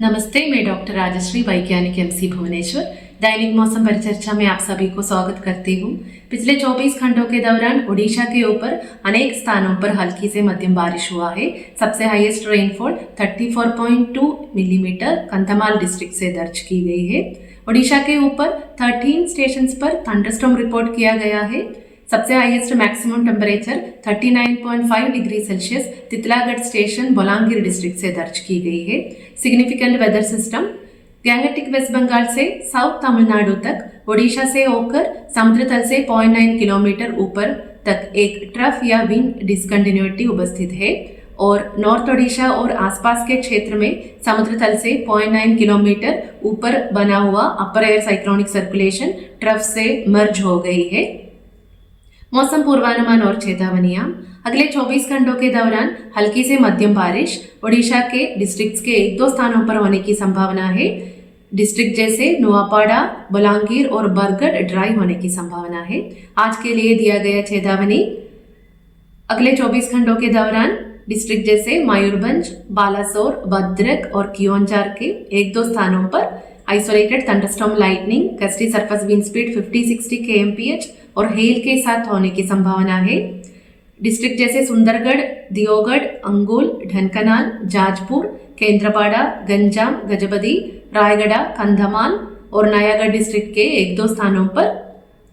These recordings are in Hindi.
नमस्ते, मैं डॉक्टर राजश्री, वैज्ञानिक एमसी भुवनेश्वर। दैनिक मौसम परिचर्चा में आप सभी को स्वागत करती हूँ। पिछले 24 घंटों के दौरान ओडिशा के ऊपर अनेक स्थानों पर हल्की से मध्यम बारिश हुआ है। सबसे highest rainfall 34.2 millimetre Kandhamal district से दर्ज की गई है। ओडिशा के ऊपर 13 स्टेशंस पर थंडरस्टॉर्म रिपोर्ट किया गया है। सबसे highest maximum temperature 39.5 degree Celsius Titlagarh station Balangir district से दर्ज की गई है। Significant weather system Gangetic West Bengal से साउथ तमिलनाडु तक, ओडिशा से होकर समुद्र तल से 0.9 किलोमीटर ऊपर तक एक ट्रफ या विंड डिसकंटिन्यूटी उपस्थित है और नॉर्थ ओडिशा और आसपास के क्षेत्र में समुद्र तल से 0.9 किलोमीटर ऊपर बना हुआ अपर एयर साइक्लोनिक सर्कुलेशन ट्रफ से मर्ज हो गई है। मौसम पूर्वानुमान और चेतावनियां। अगले 24 घंटों के दौरान हल्की से मध्यम बारिश ओडिशा के डिस्ट्रिक्ट्स के 1-2 स्थानों पर होने की संभावना है। डिस्ट्रिक्ट जैसे नुआपाड़ा, बलांगीर और बरगढ़ ड्राई होने की संभावना है। आज के लिए दिया गया चेतावनी, अगले 24 घंटों के दौरान डिस्ट्रिक्ट जैसे मयूरभंज, बालासोर, भद्रक और कियोंझार के 1-2 स्थानों पर isolated thunderstorm lightning, gusty surface wind speed 50-60 kmph और हेल के साथ होने की संभावना है। डिस्ट्रिक्ट जैसे सुंदरगढ़, दियोगढ़, अंगुल, ढेंकनाल, जाजपुर, केंद्रपाड़ा, गंजाम, गजपति, रायगढ़, कंधमाल और नयागढ़ डिस्ट्रिक्ट के 1-2 स्थानों पर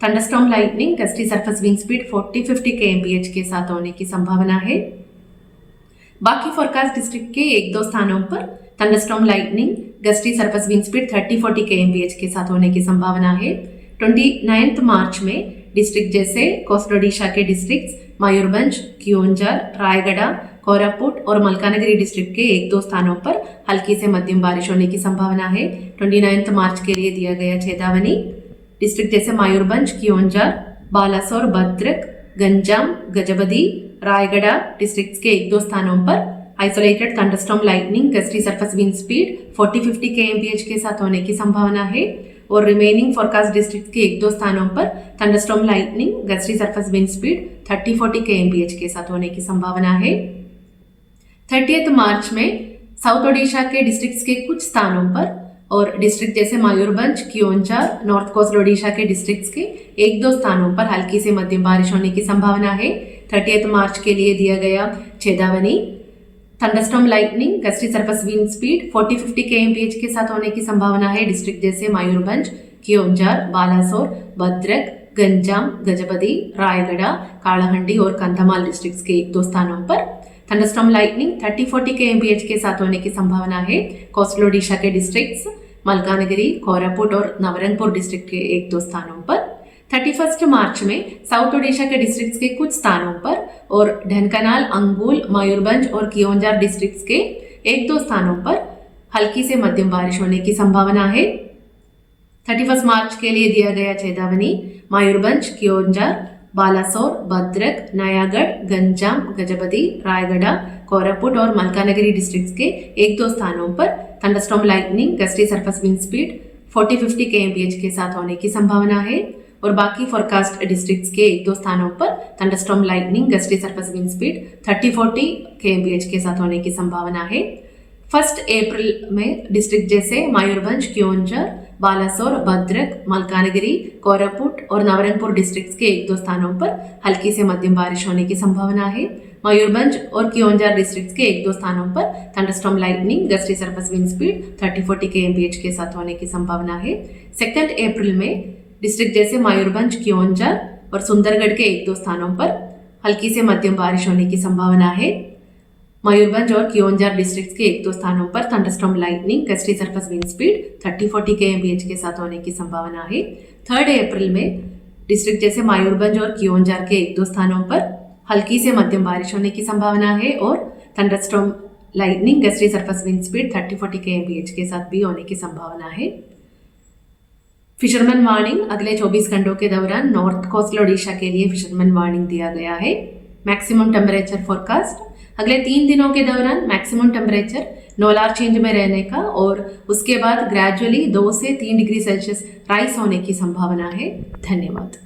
thunderstorm lightning, gusty surface wind speed 40-50 kmph के साथ होने की संभावना है। बाकी फोरकास्ट डिस्ट्रिक्ट के 1-2 स्थानों पर thunderstorm lightning, gusty surface wind speed 30-40 kmph के साथ होने की संभावना है। 29 मार्च में डिस्ट्रिक्ट जैसे कोस्टल ओडिशा के डिस्ट्रिक्ट्स मयूरभंज, कियोंझार, रायगढ़, कोरापुट और मलकानगिरी डिस्ट्रिक्ट के 1-2 स्थानों पर हल्की से मध्यम बारिश होने की संभावना है। 29 मार्च के लिए दिया गया चेतावनी, डिस्ट्रिक्ट जैसे मयूरभंज, कियोंझार, बालासोर, भद्रक, गंजाम, गजपति, रायगढ़ डिस्ट्रिक्ट्स के 1-2 स्थानों पर isolated thunderstorm lightning, gusty surface wind speed 40-50 kmph के साथ होने की संभावना है और रिमेनिंग फोरकास्ट डिस्ट्रिक्ट के 1-2 स्थानों पर thunderstorm lightning, gusty surface wind speed 30-40 kmph के साथ होने की संभावना है। 30 मार्च में साउथ ओडिशा के डिस्ट्रिक्ट्स के कुछ स्थानों पर और डिस्ट्रिक्ट जैसे मयूरभंज, कियोंझार, नॉर्थ कोस्टल ओडिशा के डिस्ट्रिक्ट्स के 1-2 स्थानों पर हल्की से मध्यम बारिश होने की संभावना है। 30 मार्च के लिए दिया गया चेतावनी, thunderstorm lightning, gusty surface wind speed 40-50 kmph के साथ होने की संभावना है। डिस्ट्रिक्ट जैसे मयूरभंज, कियोंझार, बालासोर, भद्रक, गंजाम, गजपति, रायगढ़, कालाहंडी और कंधमाल डिस्ट्रिक्ट्स के 1-2 स्थानों पर थंडरस्टॉर्म लाइटनिंग 30-40 kmph के साथ होने की संभावना है। कोस्टल ओडिशा के डिस्ट्रिक्ट्स मलकानगिरी, कोरापुट और नवरंगपुर डिस्ट्रिक्ट के 1-2 स्थानों पर। 31 मार्च में साउथ ओडिशा के डिस्ट्रिक्ट्स के कुछ स्थानों पर और ढेंकनाल, अंगुल, मयूरभंज और कियोंझार डिस्ट्रिक्ट्स के 1-2 स्थानों पर हल्की से मध्यम बारिश होने की संभावना है। 31 मार्च के लिए दिया गया चेतावनी, मयूरभंज, कियोंझार, बालासोर, भद्रक, नयागढ़, गंजाम, गजपति, रायगढ़, कोरापुट और मलकानगिरी डिस्ट्रिक्ट्स के 1-2 स्थानों पर thunderstorm lightning, gusty surface wind speed 40-50 kmph के साथ होने की संभावना है और बाकी फोरकास्ट डिस्ट्रिक्ट्स के 1-2 स्थानों पर thunderstorm lightning, gusty surface wind speed 30-40 kmph के साथ होने की संभावना है। 1 अप्रैल में डिस्ट्रिक्ट जैसे मयूरभंज, कियोंझार, बालासोर, भद्रक, मलकानगिरी, कोरापुट और नवरंगपुर डिस्ट्रिक्ट्स के 1-2 स्थानों पर हल्की से मध्यम बारिश होने की संभावना है। मयूरभंज और कियोंझार डिस्ट्रिक्ट्स के 1-2 स्थानों पर thunderstorm lightning, gusty surface wind speed 30-40 kmph के साथ होने की संभावना है। 2 अप्रैल में डिस्ट्रिक्ट जैसे मयूरभंज, कियोंझार और सुंदरगढ़ के 1-2 स्थानों पर हल्की से मध्यम बारिश होने की संभावना है। मयूरभंज और कियोंझार डिस्ट्रिक्ट्स के 1-2 स्थानों पर thunderstorm lightning, gusty surface wind speed 30-40 kmph के साथ होने की संभावना है। 3 अप्रैल में डिस्ट्रिक्ट जैसे मयूरभंज और कियोंझार के 1-2 स्थानों पर हल्की से मध्यम बारिश होने की संभावना है और thunderstorm lightning, gusty surface wind speed 30-40 kmph के साथ भी होने की संभावना है। फिशरमैन वार्निंग, अगले 24 घंटों के दौरान नॉर्थ कोस्टल ओडिशा के लिए फिशरमैन वार्निंग दिया गया है। मैक्सिमम टेम्परेचर फोरकास्ट, अगले 3 दिनों के दौरान मैक्सिमम टेम्परेचर नोलार चेंज में रहने का और उसके बाद ग्रेजुअली 2 से 3 डिग्री सेल्सियस राइस होने की संभावना है। धन्यवाद।